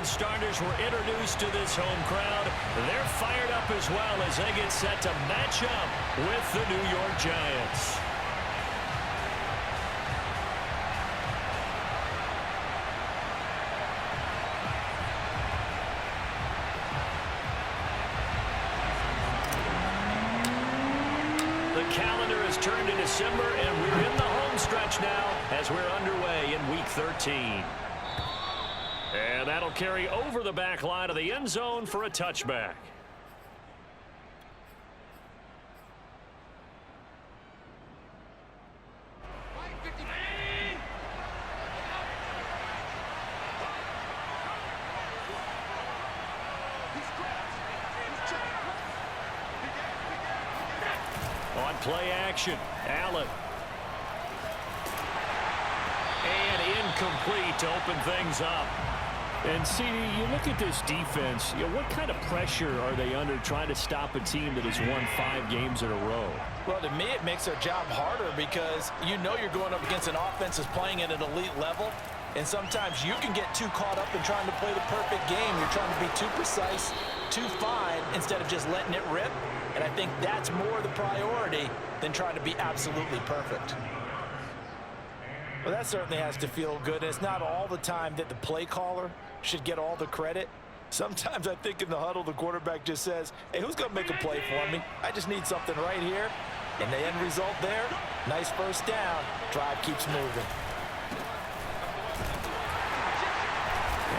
Dolphins starters were introduced to this home crowd. They're fired up as well as they get set to match up with the New York Giants. The calendar has turned to December, and we're in the home stretch now as we're underway in Week 13. And that'll carry over the back line of the end zone for a touchback. On play action, Allen. And incomplete to open things up. And, CD, you look at this defense, what kind of pressure are they under trying to stop a team that has won 5 games in a row? Well, to me, it makes their job harder because you know you're going up against an offense that's playing at an elite level, and sometimes you can get too caught up in trying to play the perfect game. You're trying to be too precise, too fine, instead of just letting it rip, and I think that's more the priority than trying to be absolutely perfect. Well, that certainly has to feel good, and it's not all the time that the play caller should get all the credit. Sometimes I think in the huddle, the quarterback just says, hey, who's going to make a play for me? I just need something right here. And the end result there, nice first down. Drive keeps moving.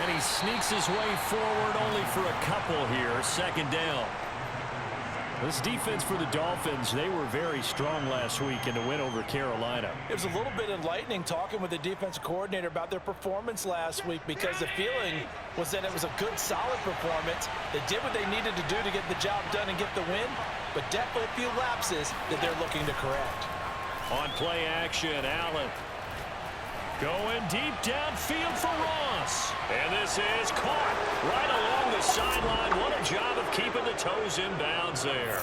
And he sneaks his way forward only for a couple here. Second down. This defense for the Dolphins, they were very strong last week in the win over Carolina. It was a little bit enlightening talking with the defensive coordinator about their performance last week because the feeling was that it was a good, solid performance. They did what they needed to do to get the job done and get the win, but definitely a few lapses that they're looking to correct. On play action, Allen. Going deep downfield for Ross. And this is caught right along the sideline. What a job of keeping the toes in bounds there.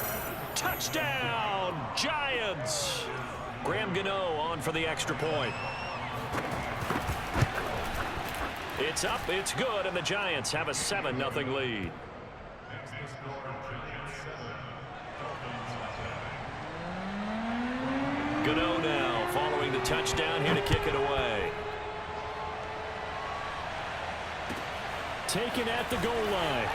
Touchdown, Giants. Graham Gano on for the extra point. It's up, it's good, and the Giants have a 7-0 lead. Gano now following the touchdown here to kick it away. Taken at the goal line.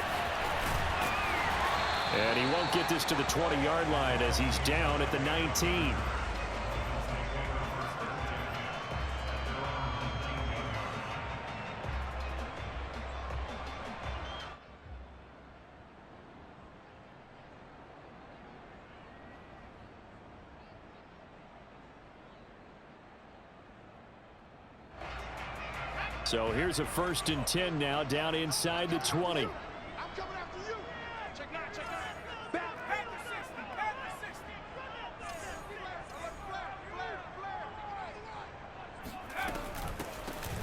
And he won't get this to the 20-yard line as he's down at the 19. So here's a 1st and 10 now down inside the 20.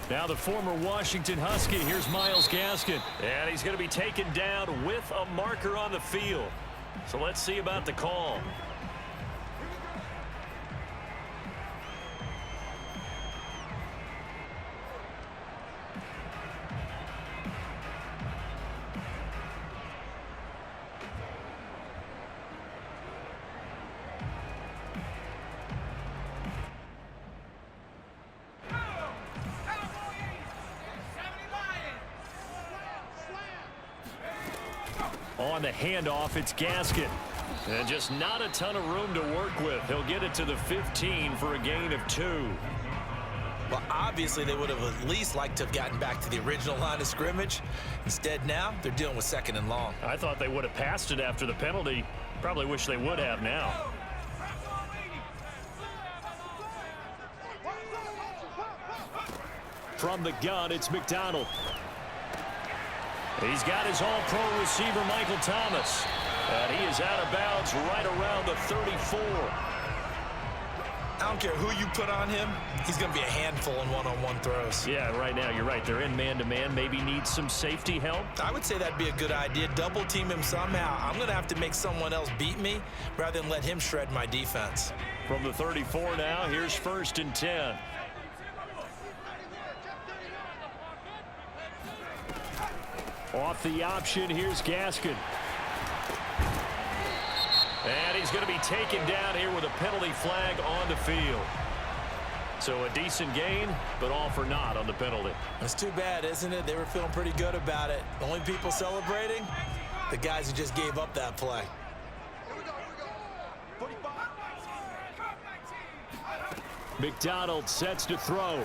Now the former Washington Husky. Here's Myles Gaskin. And he's going to be taken down with a marker on the field. So let's see about the call. On the handoff, it's Gaskin. And just not a ton of room to work with. He'll get it to the 15 for a gain of 2. Well, obviously, they would have at least liked to have gotten back to the original line of scrimmage. Instead, now, they're dealing with 2nd and long. I thought they would have passed it after the penalty. Probably wish they would have now. From the gun, it's McDonald. He's got his all-pro receiver, Michael Thomas. And he is out of bounds right around the 34. I don't care who you put on him. He's going to be a handful in one-on-one throws. Yeah, right now, you're right. They're in man-to-man. Maybe need some safety help. I would say that'd be a good idea. Double team him somehow. I'm going to have to make someone else beat me rather than let him shred my defense. From the 34 now, here's 1st and 10. Off the option, here's Gaskin. And he's going to be taken down here with a penalty flag on the field. So a decent gain, but all for naught on the penalty. It's too bad, isn't it? They were feeling pretty good about it. The only people celebrating, the guys who just gave up that play. McDonald sets to throw.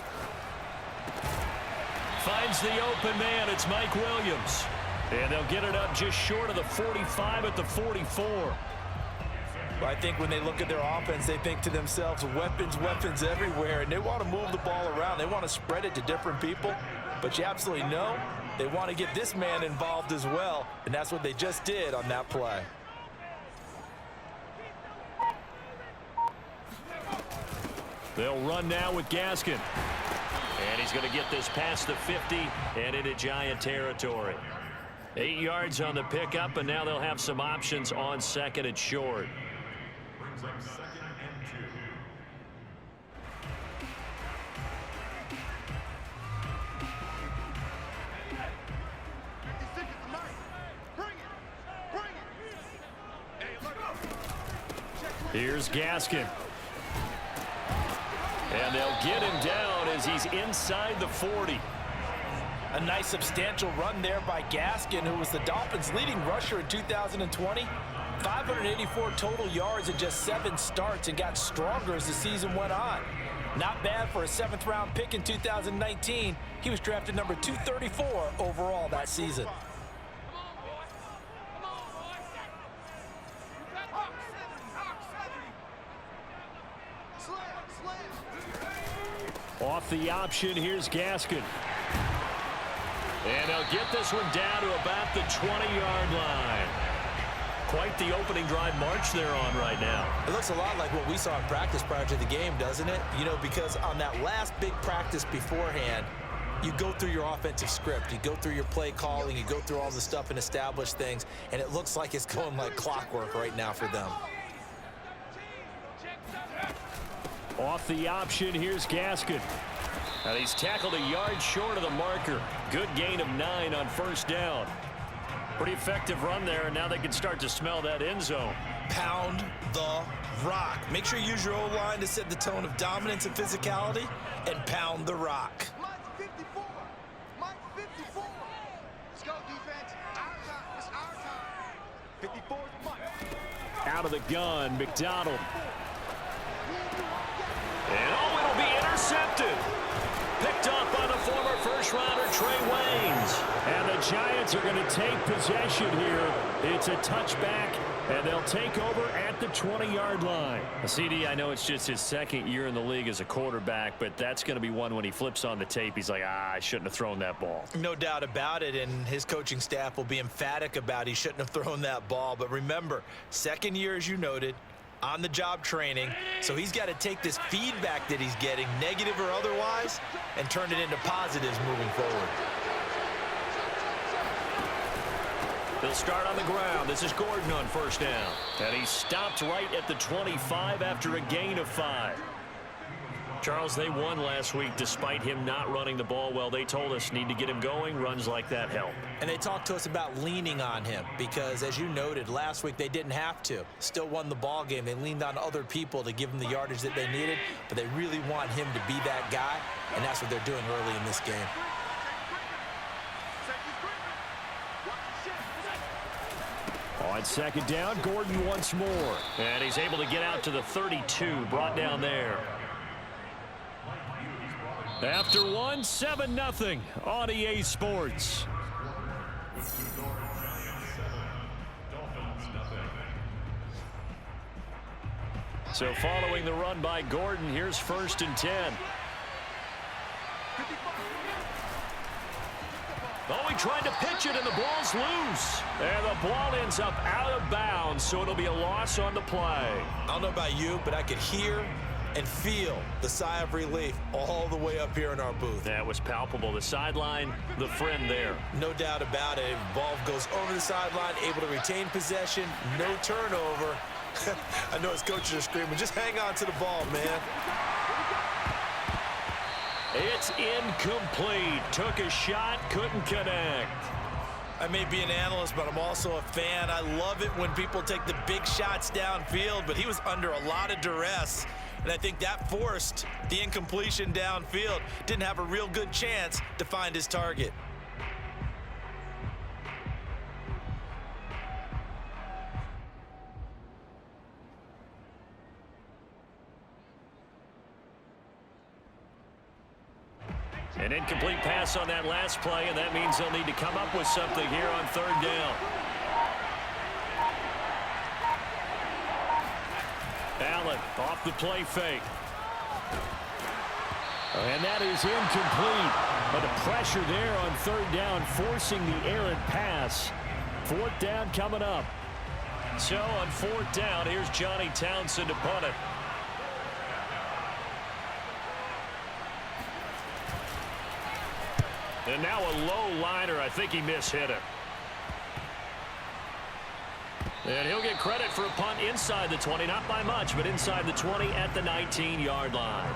Finds the open man. It's Mike Williams. And they'll get it up just short of the 45 at the 44. Well, I think when they look at their offense, they think to themselves, weapons, weapons everywhere, and they want to move the ball around. They want to spread it to different people, but you absolutely know they want to get this man involved as well, and that's what they just did on that play. They'll run now with Gaskin. And he's going to get this past the 50 and into Giant territory. 8 yards on the pickup, and now they'll have some options on second and short. Here's Gaskin. And they'll get him down as he's inside the 40. A nice substantial run there by Gaskin, who was the Dolphins' leading rusher in 2020. 584 total yards in just 7 starts and got stronger as the season went on. Not bad for a 7th-round pick in 2019. He was drafted number 234 overall that season. Off the option, here's Gaskin. And they'll get this one down to about the 20-yard line. Quite the opening drive march they're on right now. It looks a lot like what we saw in practice prior to the game, doesn't it? You know, because on that last big practice beforehand, you go through your offensive script. You go through your play calling. You go through all the stuff and establish things. And it looks like it's going like clockwork right now for them. Off the option, here's Gaskin. And he's tackled a yard short of the marker. Good gain of 9 on first down. Pretty effective run there, and now they can start to smell that end zone. Pound the rock. Make sure you use your O-line to set the tone of dominance and physicality, and pound the rock. Mike 54. Mike 54. Let's go, defense. Our time. It's our time. 54 is Mike. Out of the gun, McDonald. And oh, it'll be intercepted. Picked off by the former first-rounder Trey Waynes. And the Giants are going to take possession here. It's a touchback, and they'll take over at the 20-yard line. CD, I know it's just his 2nd year in the league as a quarterback, but that's going to be one when he flips on the tape. He's like, I shouldn't have thrown that ball. No doubt about it, and his coaching staff will be emphatic about he shouldn't have thrown that ball. But remember, 2nd year, as you noted, on-the-job training, so he's got to take this feedback that he's getting, negative or otherwise, and turn it into positives moving forward. They'll start on the ground. This is Gordon on first down. And he stopped right at the 25 after a gain of 5. Charles, they won last week despite him not running the ball well. They told us need to get him going. Runs like that help. And they talked to us about leaning on him because, as you noted, last week they didn't have to. Still won the ball game. They leaned on other people to give them the yardage that they needed, but they really want him to be that guy, and that's what they're doing early in this game. On second down, Gordon once more. And he's able to get out to the 32, brought down there. After 1, 7-0 on EA Sports. So following the run by Gordon, here's 1st and 10. Oh, he tried to pitch it, and the ball's loose. And the ball ends up out of bounds, so it'll be a loss on the play. I don't know about you, but I could hear and feel the sigh of relief all the way up here in our booth. That was palpable. The sideline, the friend there. No doubt about it. Ball goes over the sideline, able to retain possession, no turnover. I know his coaches are screaming, just hang on to the ball, man. It's incomplete. Took a shot, couldn't connect. I may be an analyst, but I'm also a fan. I love it when people take the big shots downfield, but he was under a lot of duress, and I think that forced the incompletion downfield. Didn't have a real good chance to find his target. An incomplete pass on that last play, and that means they'll need to come up with something here on third down. Allen off the play fake. And that is incomplete. But the pressure there on third down, forcing the errant pass. Fourth down coming up. So on fourth down, here's Johnny Townsend to punt it. And now a low liner. I think he mishit it. And he'll get credit for a punt inside the 20. Not by much, but inside the 20 at the 19-yard line.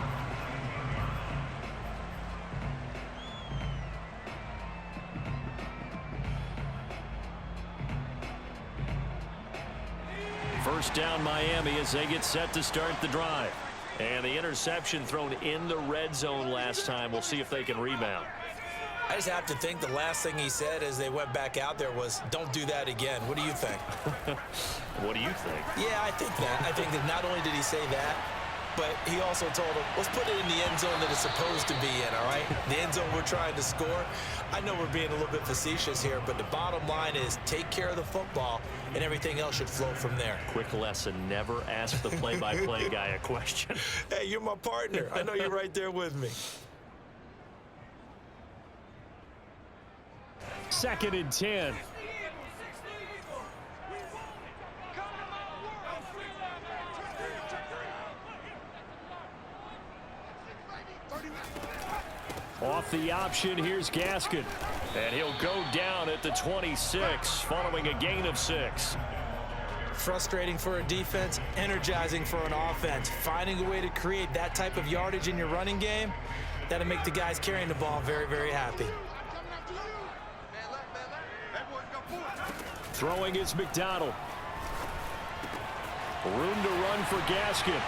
First down Miami as they get set to start the drive. And the interception thrown in the red zone last time. We'll see if they can rebound. I just have to think the last thing he said as they went back out there was, don't do that again. What do you think? What do you think? Yeah, I think that. I think that not only did he say that, but he also told him, let's put it in the end zone that it's supposed to be in, all right? The end zone we're trying to score. I know we're being a little bit facetious here, but the bottom line is take care of the football, and everything else should flow from there. Quick lesson, never ask the play-by-play guy a question. Hey, you're my partner. I know you're right there with me. Second and 10. Off the option, here's Gaskin. And he'll go down at the 26 following a gain of 6. Frustrating for a defense, energizing for an offense. Finding a way to create that type of yardage in your running game, that'll make the guys carrying the ball very, very happy. Throwing is McDonald. Room to run for Gaskin.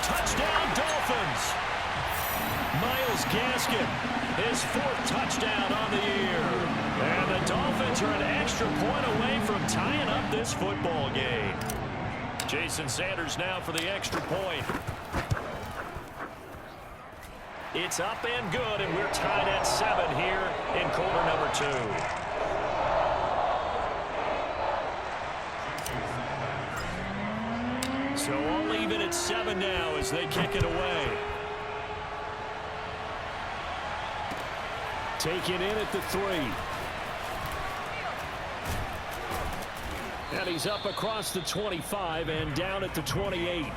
Touchdown, Dolphins. Miles Gaskin, his 4th touchdown on the year. And the Dolphins are an extra point away from tying up this football game. Jason Sanders now for the extra point. It's up and good, and we're tied at 7 here in quarter number 2. So all even at 7 now as they kick it away. Taken in at the 3. And he's up across the 25 and down at the 28.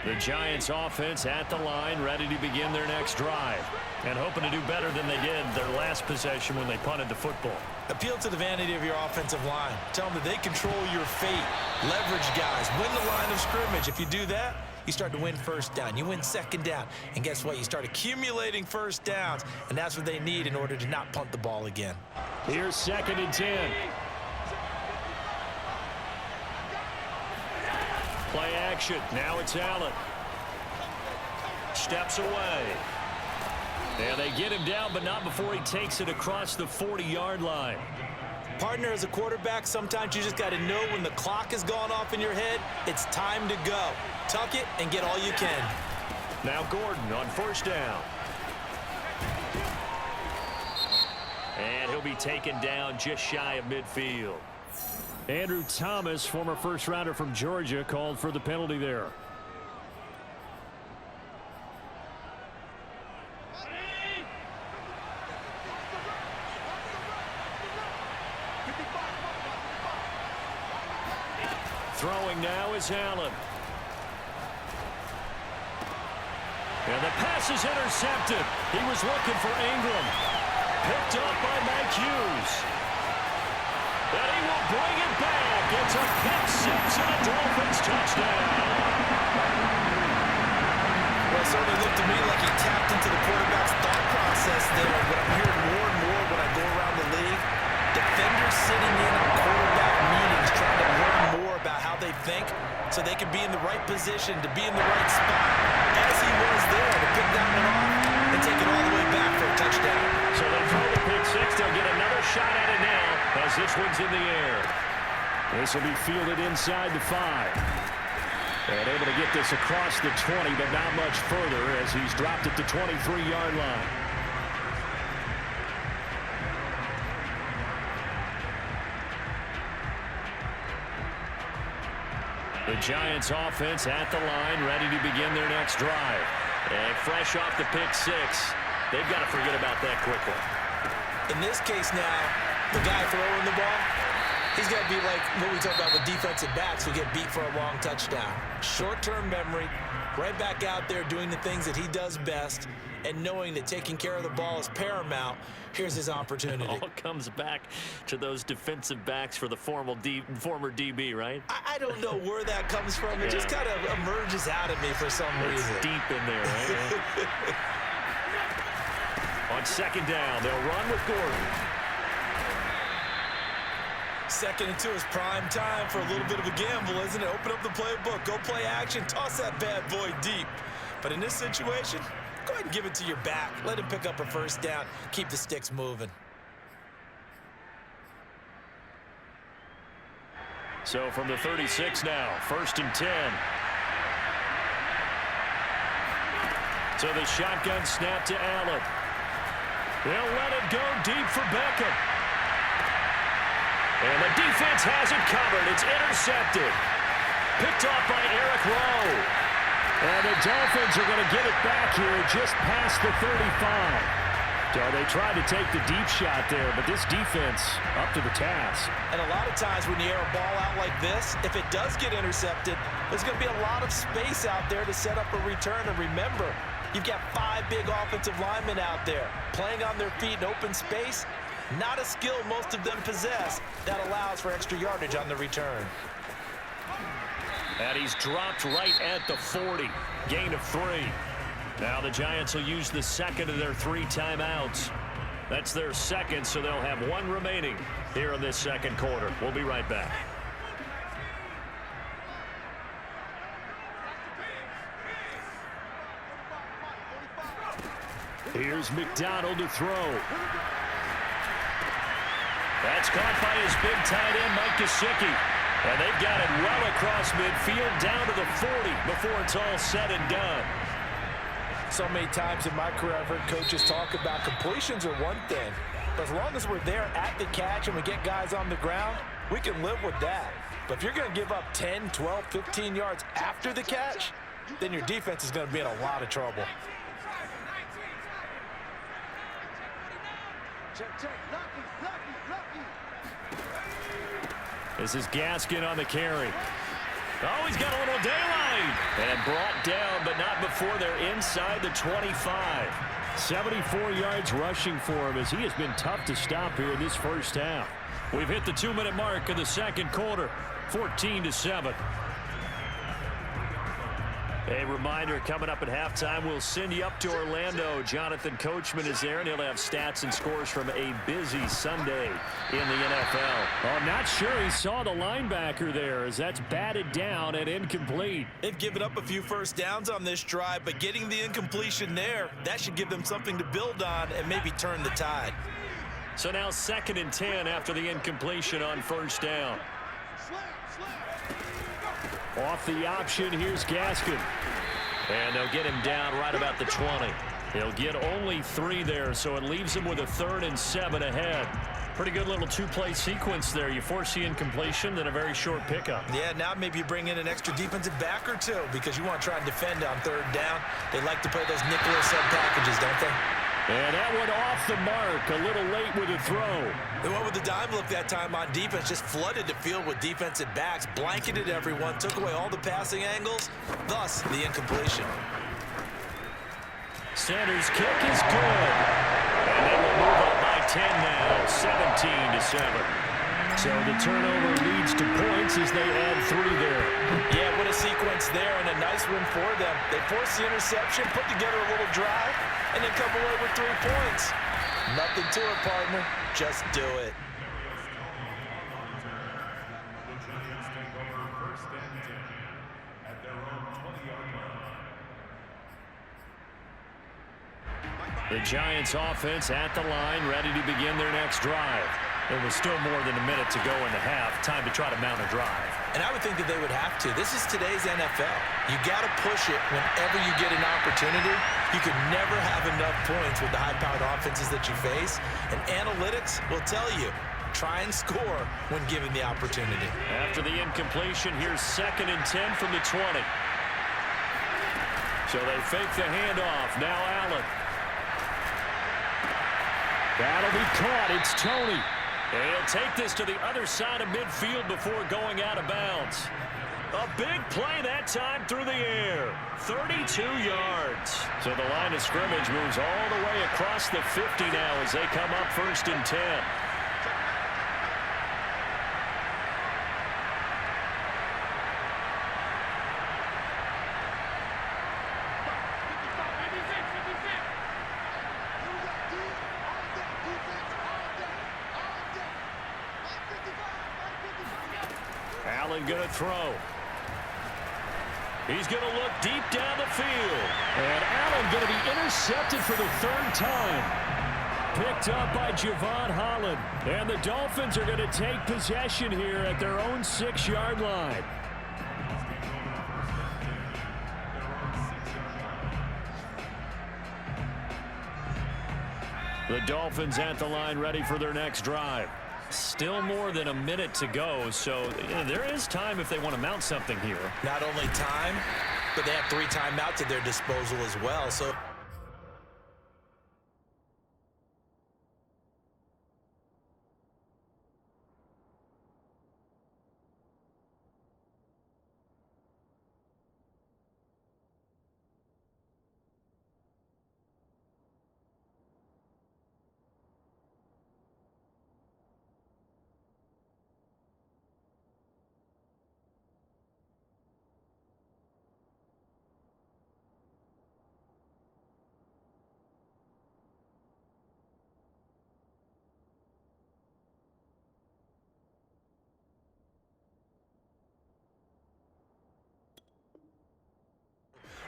The Giants offense at the line, ready to begin their next drive. And hoping to do better than they did their last possession when they punted the football. Appeal to the vanity of your offensive line. Tell them that they control your fate. Leverage guys. Win the line of scrimmage. If you do that, you start to win first down. You win second down. And guess what? You start accumulating first downs. And that's what they need in order to not punt the ball again. Here's 2nd and 10. Play action. Now it's Allen. Steps away. And they get him down, but not before he takes it across the 40-yard line. Partner, as a quarterback, sometimes you just got to know when the clock has gone off in your head, it's time to go. Tuck it and get all you can. Now Gordon on first down. And he'll be taken down just shy of midfield. Andrew Thomas, former first-rounder from Georgia, called for the penalty there. Throwing now is Allen. And the pass is intercepted. He was looking for Ingram. Picked up by Mike Hughes. And he will bring it back. It's a pick 6 and a Dolphins tapped into the quarterback's thought process there. What I'm hearing more and more when I go around the league, defenders sitting in on quarterback meetings trying to learn more about how they think so they can be in the right position, to be in the right spot, as he was there, to pick that one off and take it all the way back for a touchdown. So they throw the pick six. They'll get another shot at it now as this one's in the air. This will be fielded inside the 5. And able to get this across the 20, but not much further as he's dropped it to 23-yard line. The Giants offense at the line, ready to begin their next drive. And fresh off the pick six, they've got to forget about that quickly. In this case now, the guy throwing the ball, he's got to be like what we talk about with defensive backs who get beat for a long touchdown. Short-term memory, right back out there doing the things that he does best, and knowing that taking care of the ball is paramount. Here's his opportunity. It all comes back to those defensive backs for the former DB, right? I don't know where that comes from. It just kind of emerges out of me for some reason. It's deep in there, right? On second down, they'll run with Gordon. 2nd and 2 is prime time for a little bit of a gamble, isn't it? Open up the playbook, go play action, toss that bad boy deep. But in this situation, go ahead and give it to your back. Let him pick up a first down. Keep the sticks moving. So from the 36 now, 1st and 10. So the shotgun snap to Allen. They'll let it go deep for Beckham. And the defense has it covered. It's intercepted. Picked off by Eric Rowe. And the Dolphins are going to get it back here just past the 35. So they tried to take the deep shot there, but this defense up to the task. And a lot of times when you air a ball out like this, if it does get intercepted, there's going to be a lot of space out there to set up a return. And remember, you've got 5 big offensive linemen out there playing on their feet in open space. Not a skill most of them possess that allows for extra yardage on the return. And he's dropped right at the 40. Gain of 3. Now the Giants will use the second of their 3 timeouts. That's their second, so they'll have 1 remaining here in this second quarter. We'll be right back. Here's McDonald to throw. That's caught by his big tight end, Mike Gesicki. And they've got it well across midfield, down to the 40 before it's all said and done. So many times in my career, I've heard coaches talk about completions are one thing. But as long as we're there at the catch and we get guys on the ground, we can live with that. But if you're going to give up 10, 12, 15 yards after the catch, then your defense is going to be in a lot of trouble. This is Gaskin on the carry. Oh, he's got a little daylight. And brought down, but not before they're inside the 25. 74 yards rushing for him as he has been tough to stop here in this first half. We've hit the 2-minute mark of the second quarter. 14-7. A reminder, coming up at halftime, we'll send you up to Orlando. Jonathan Coachman is there, and he'll have stats and scores from a busy Sunday in the NFL. Oh, I'm not sure he saw the linebacker there as that's batted down and incomplete. They've given up a few first downs on this drive, but getting the incompletion there, that should give them something to build on and maybe turn the tide. So now 2nd and 10 after the incompletion on first down. Off the option, here's Gaskin. And they'll get him down right about the 20. He'll get only 3 there, so it leaves him with a 3rd and 7 ahead. Pretty good little 2-play sequence there. You force the incompletion, then a very short pickup. Yeah, now maybe you bring in an extra defensive back or 2 because you want to try and defend on 3rd down. They like to play those nickel or sub packages, don't they? And that one off the mark, a little late with a throw. They went with the dime look that time on defense, just flooded the field with defensive backs, blanketed everyone, took away all the passing angles, thus the incompletion. Sanders' kick is good. And they will move up by 10 now, 17-7. So the turnover leads to points as they add 3 there. Yeah, what a sequence there and a nice win for them. They forced the interception, put together a little drive, and then come away with 3 points. Nothing to it, partner. Just do it. The Giants offense at the line, ready to begin their next drive. It was still more than a minute to go in the half. Time to try to mount a drive. And I would think that they would have to. This is today's NFL. You got to push it whenever you get an opportunity. You could never have enough points with the high-powered offenses that you face. And analytics will tell you, try and score when given the opportunity. After the incompletion, here's 2nd and 10 from the 20. So they fake the handoff. Now Allen. That'll be caught. It's Tony. And he'll take this to the other side of midfield before going out of bounds. A big play that time through the air. 32 yards. So the line of scrimmage moves all the way across the 50 now as they come up 1st and 10. Allen going to throw. He's going to look deep down the field. And Allen going to be intercepted for the 3rd time. Picked up by Javon Holland. And the Dolphins are going to take possession here at their own 6-yard line. The Dolphins at the line ready for their next drive. Still more than a minute to go, so there is time if they want to mount something here. Not only time, but they have 3 timeouts at their disposal as well. So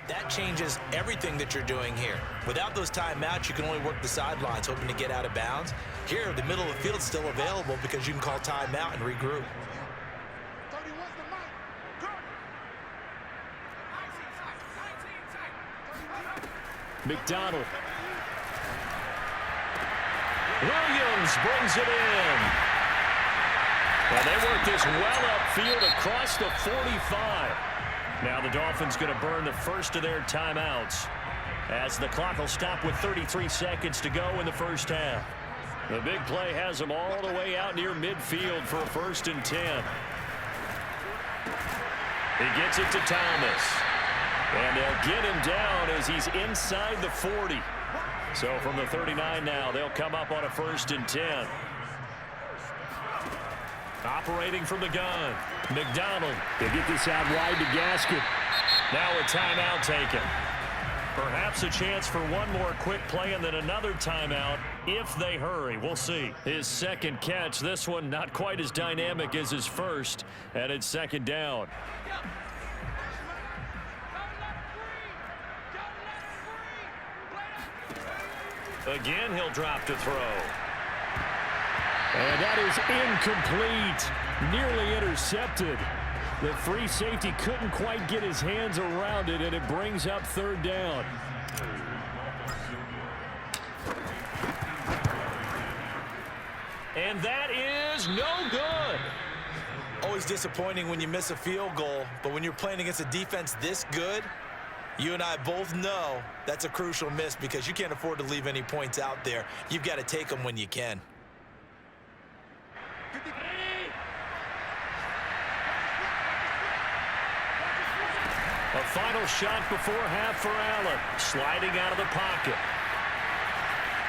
that changes everything that you're doing here. Without those timeouts, you can only work the sidelines, hoping to get out of bounds. Here, the middle of the field's still available because you can call timeout and regroup. McDonald. Williams brings it in. Well, they work this well upfield across the 45. Now the Dolphins going to burn the first of their timeouts as the clock will stop with 33 seconds to go in the first half. The big play has them all the way out near midfield for a 1st and 10. He gets it to Thomas. And they'll get him down as he's inside the 40. So from the 39 now, they'll come up on a 1st and 10. Operating from the gun. McDonald. They get this out wide to Gaskin. Now a timeout taken. Perhaps a chance for one more quick play and then another timeout if they hurry. We'll see. His 2nd catch. This one not quite as dynamic as his first. And it's 2nd down. Again, he'll drop to throw. And that is incomplete. Nearly intercepted. The free safety couldn't quite get his hands around it, and it brings up 3rd down. And that is no good. Always disappointing when you miss a field goal, but when you're playing against a defense this good, you and I both know that's a crucial miss because you can't afford to leave any points out there. You've got to take them when you can. A final shot before half for Allen. Sliding out of the pocket.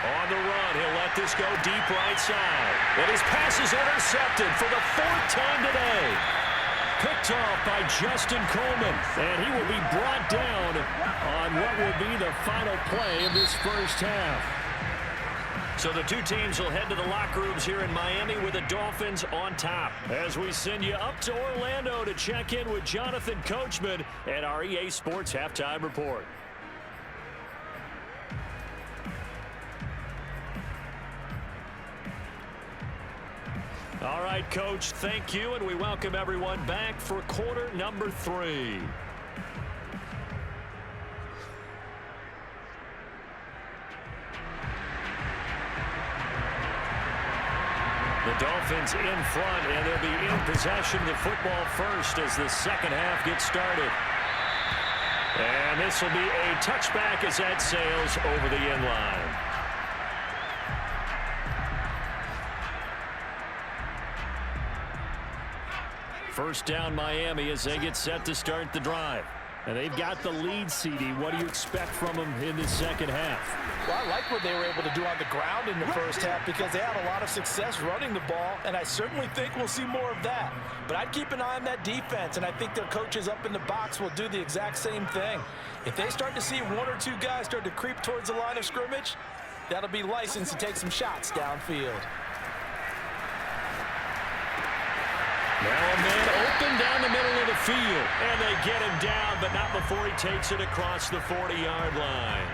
On the run, he'll let this go deep right side. And his pass is intercepted for the 4th time today. picked off by Justin Coleman, and he will be brought down on what will be the final play of this first half. So the two teams will head to the locker rooms here in Miami with the Dolphins on top. As we send you up to Orlando to check in with Jonathan Coachman at our EA Sports Halftime Report. All right, Coach, thank you, and we welcome everyone back for quarter number 3. The Dolphins in front, and they'll be in possession of the football first as the second half gets started. And this will be a touchback as that sails over the end line. First down Miami as they get set to start the drive. And they've got the lead, CD. What do you expect from them in the second half? Well, I like what they were able to do on the ground in the first half because they had a lot of success running the ball, and I certainly think we'll see more of that. But I'd keep an eye on that defense, and I think their coaches up in the box will do the exact same thing. If they start to see one or two guys start to creep towards the line of scrimmage, that'll be licensed to take some shots downfield. Now a man open down the middle of the field, and they get him down, but not before he takes it across the 40-yard line.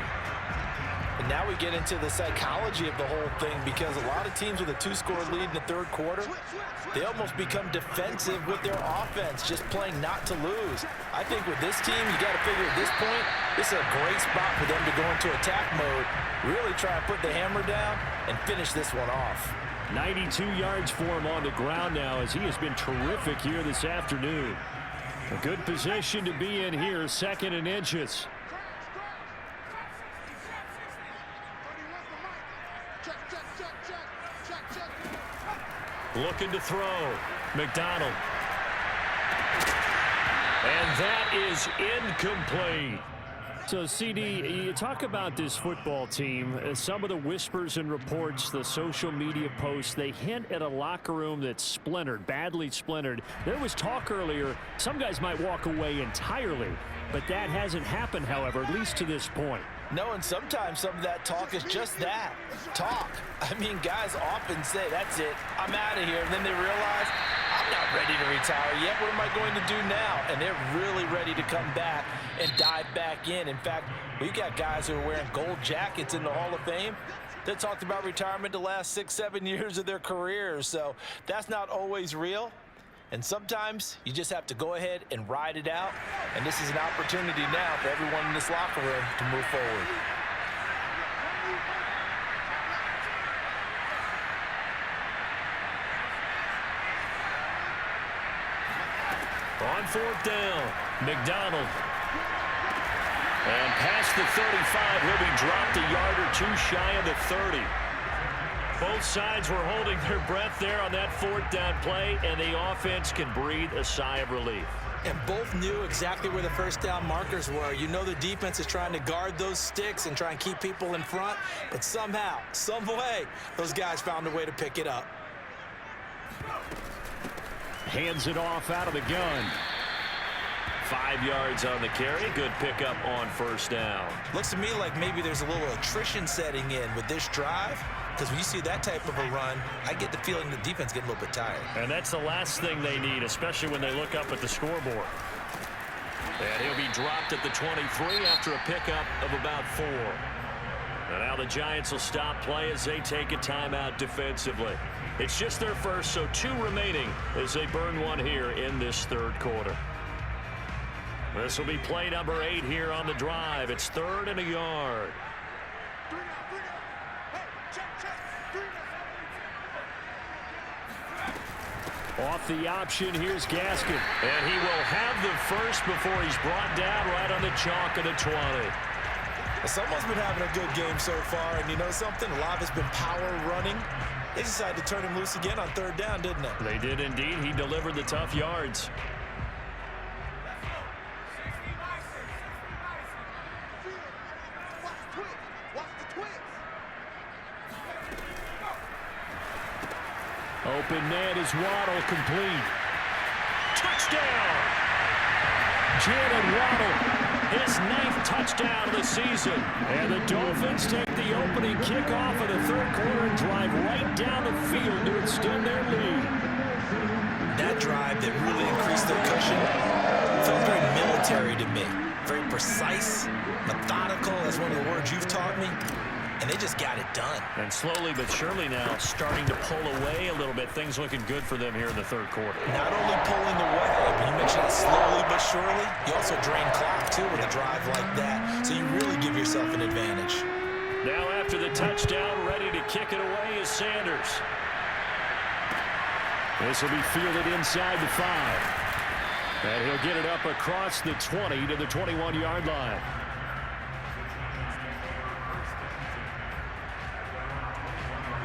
And now we get into the psychology of the whole thing because a lot of teams with a 2-score lead in the third quarter, they almost become defensive with their offense, just playing not to lose. I think with this team, you got to figure at this point, this is a great spot for them to go into attack mode, really try and put the hammer down and finish this one off. 92 yards for him on the ground now as he has been terrific here this afternoon. A good position to be in here, second and inches. Looking to throw. McDonald. And that is incomplete. So, CD, you talk about this football team. Some of the whispers and reports, the social media posts, they hint at a locker room that's splintered, badly splintered. There was talk earlier, some guys might walk away entirely, but that hasn't happened, however, at least to this point. No, and sometimes some of that talk is just that, talk. I mean, guys often say, that's it, I'm out of here, and then they realize, I'm not ready to retire yet. What am I going to do now? And they're really ready to come back and dive back in. In fact, we got guys who are wearing gold jackets in the Hall of Fame that talked about retirement the last 6-7 years of their careers. So that's not always real. And sometimes you just have to go ahead and ride it out. And this is an opportunity now for everyone in this locker room to move forward. On fourth down, McDonald. And past the 35, he'll be dropped a yard or two shy of the 30. Both sides were holding their breath there on that fourth down play, and the offense can breathe a sigh of relief. And both knew exactly where the first down markers were. You know the defense is trying to guard those sticks and try and keep people in front, but somehow, some way, those guys found a way to pick it up. Hands it off out of the gun. 5 yards on the carry. Good pickup on first down. Looks to me like maybe there's a little attrition setting in with this drive, because when you see that type of a run, I get the feeling the defense getting a little bit tired. And that's the last thing they need, especially when they look up at the scoreboard. And he'll be dropped at the 23 after a pickup of about 4. And now the Giants will stop play as they take a timeout defensively. It's just their first, so 2 remaining as they burn one here in this third quarter. This will be play number 8 here on the drive. It's 3rd and a yard. Off the option, here's Gaskin. And he will have the first before he's brought down right on the chalk of the 20. Someone's been having a good game so far, and you know something? A lot has been power running. They decided to turn him loose again on 3rd down, didn't they? They did indeed. He delivered the tough yards. Open net is Waddle, complete. touchdown. Jalen Waddle, his 9th touchdown of the season. And the Dolphins take the opening kickoff of the third quarter and drive right down the field to extend their lead. That drive that really increased their cushion felt very military to me. Very precise, methodical, that's one of the words you've taught me. And they just got it done. And slowly but surely now starting to pull away a little bit. Things looking good for them here in the third quarter. Not only pulling away, but you mentioned it slowly but surely. You also drain clock, too, with a drive like that. So you really give yourself an advantage. Now after the touchdown, ready to kick it away is Sanders. This will be fielded inside the 5. And he'll get it up across the 20 to the 21-yard line.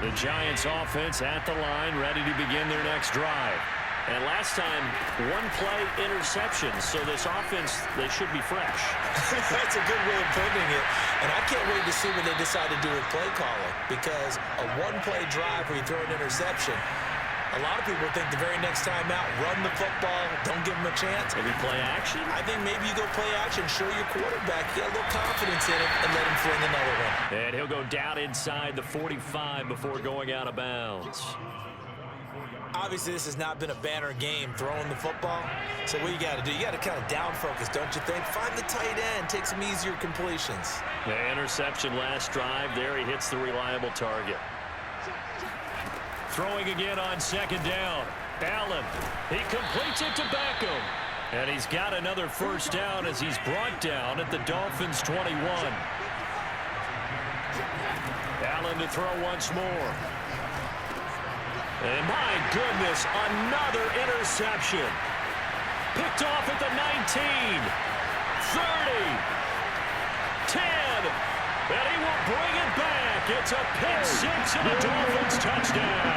The Giants offense at the line, ready to begin their next drive. And last time, one play interception. So this offense, they should be fresh. That's a good way of putting it. And I can't wait to see what they decide to do with play calling. Because a one-play drive where you throw an interception, a lot of people think the very next time out, run the football, don't give them a chance. Maybe play action? I think maybe you go play action, show your quarterback, get a little confidence in him, and let him fling another one. And he'll go down inside the 45 before going out of bounds. Obviously, this has not been a banner game throwing the football. So what you got to do, you got to kind of down focus, don't you think? Find the tight end, take some easier completions. The interception last drive. There he hits the reliable target. Throwing again on second down. Allen, he completes it to Beckham. And he's got another first down as he's brought down at the Dolphins' 21. Allen to throw once more. And my goodness, another interception. Picked off at the 19, 30, 10. And he will bring it back. It's a pick six and a Dolphins touchdown.